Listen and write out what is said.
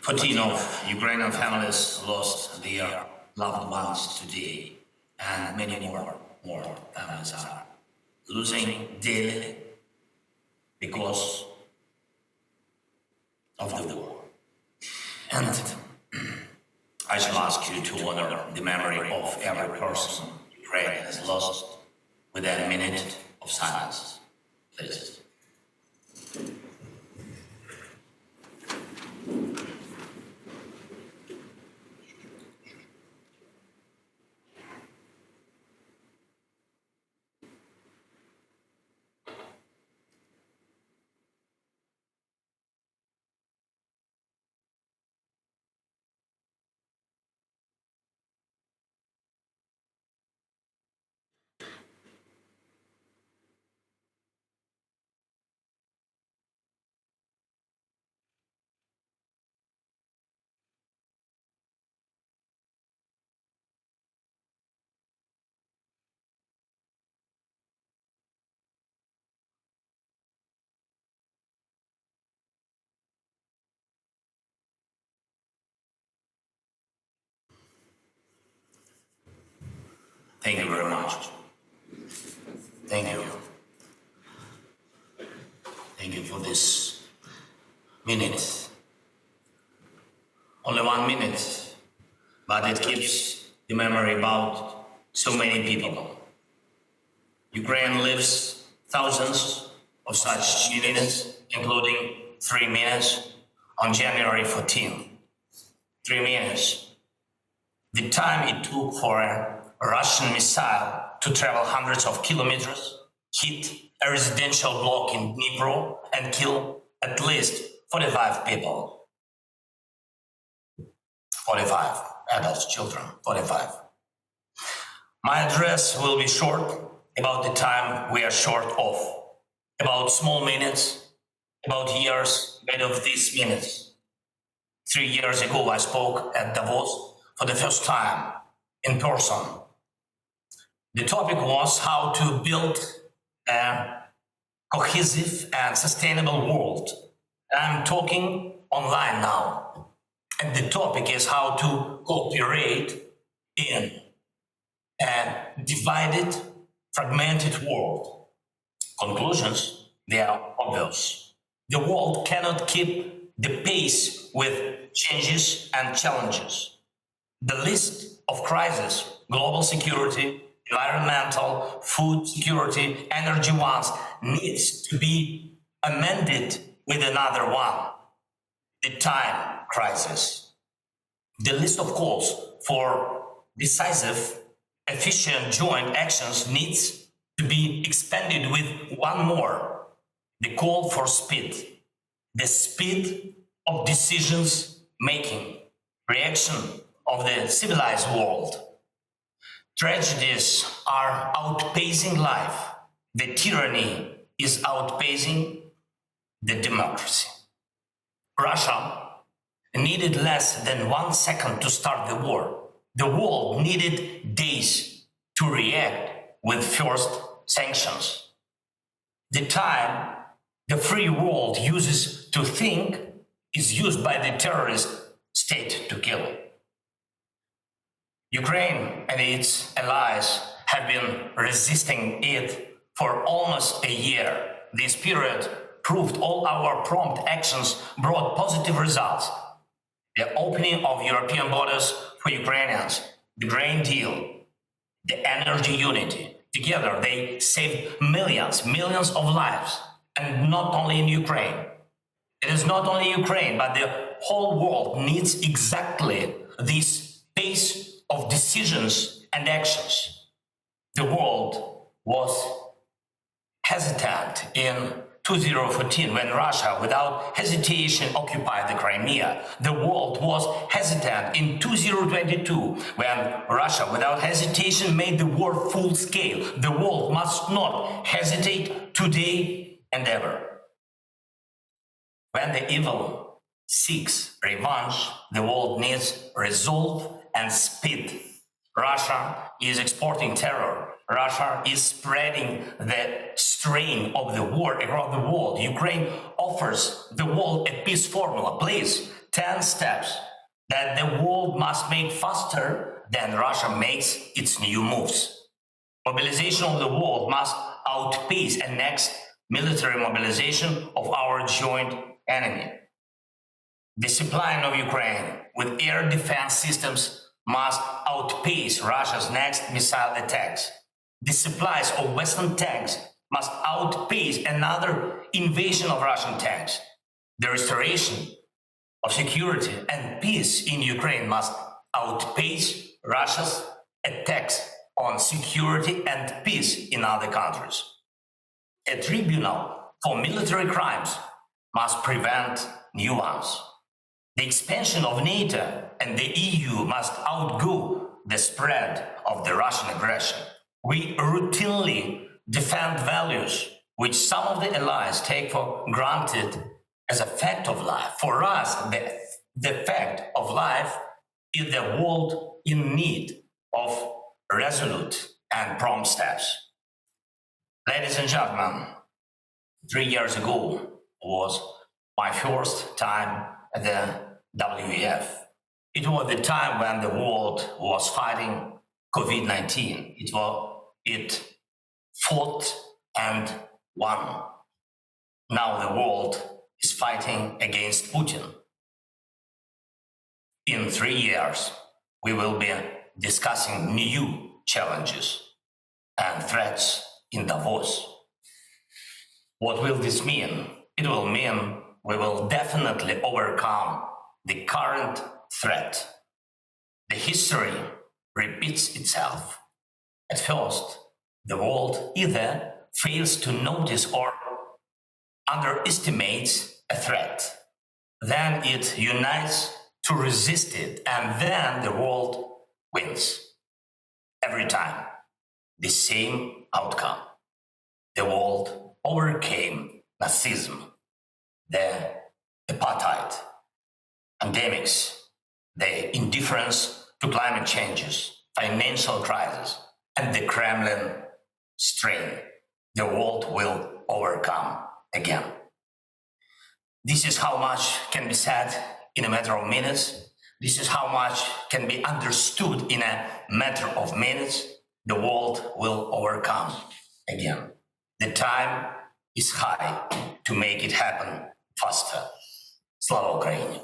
14 of Ukrainian families lost their loved ones today, and many more families are losing daily because of the war. And I shall ask you to honor the memory of every person Ukraine has lost with a minute of silence, please. Thank you very much. Thank you. Thank you for this minute. Only 1 minute, but it keeps the memory about so many people. Ukraine lives thousands of such minutes, including 3 minutes on January 14. 3 minutes. The time it took for a Russian missile to travel hundreds of kilometers, hit a residential block in Dnipro and kill at least 45 people. 45 adults, children, 45. My address will be short about the time we are short of, about small minutes, about years made of these minutes. 3 years ago, I spoke at Davos for the first time in person. The topic was how to build a cohesive and sustainable world. I'm talking online now. And the topic is how to cooperate in a divided, fragmented world. Conclusions, they are obvious. The world cannot keep the pace with changes and challenges. The list of crises, global security, environmental, food security, energy ones, needs to be amended with another one, the time crisis. The list of calls for decisive, efficient joint actions needs to be expanded with one more, the call for speed, the speed of decisions making, reaction of the civilized world. Tragedies are outpacing life. The tyranny is outpacing the democracy. Russia needed less than 1 second to start the war. The world needed days to react with first sanctions. The time the free world uses to think is used by the terrorist state to kill. Ukraine and its allies have been resisting it for almost a year. This period proved all our prompt actions brought positive results. The opening of European borders for Ukrainians, the grain deal, the energy unity. Together they saved millions of lives. And not only in Ukraine. It is not only Ukraine, but the whole world needs exactly this pace of decisions and actions. The world was hesitant in 2014 when Russia, without hesitation, occupied the Crimea. The world was hesitant in 2022 when Russia, without hesitation, made the war full scale. The world must not hesitate today and ever. When the evil seeks revenge, the world needs resolve and speed. Russia is exporting terror. Russia is spreading the strain of the war across the world. Ukraine offers the world a peace formula. Please 10 steps that the world must make faster than Russia makes its new moves. Mobilization of the world must outpace a next military mobilization of our joint enemy. The supplying of Ukraine with air defense systems must outpace Russia's next missile attacks. The supplies of Western tanks must outpace another invasion of Russian tanks. The restoration of security and peace in Ukraine must outpace Russia's attacks on security and peace in other countries. A tribunal for military crimes must prevent new ones. The expansion of NATO and the EU must outgo the spread of the Russian aggression. We routinely defend values which some of the allies take for granted as a fact of life. For us, the fact of life is the world in need of resolute and prompt steps. Ladies and gentlemen, 3 years ago was my first time at the WEF. It was the time when the world was fighting COVID-19. It fought and won. Now the world is fighting against Putin. In 3 years, we will be discussing new challenges and threats in Davos. What will this mean? It will mean we will definitely overcome the current threat. The history repeats itself. At first, the world either fails to notice or underestimates a threat. Then it unites to resist it, and then the world wins. Every time, the same outcome. The world overcame Nazism, the apartheid, pandemics, the indifference to climate changes, financial crisis, and the Kremlin strain. The world will overcome again. This is how much can be said in a matter of minutes. This is how much can be understood in a matter of minutes. The world will overcome again. The time is high to make it happen faster. Slava Ukraini!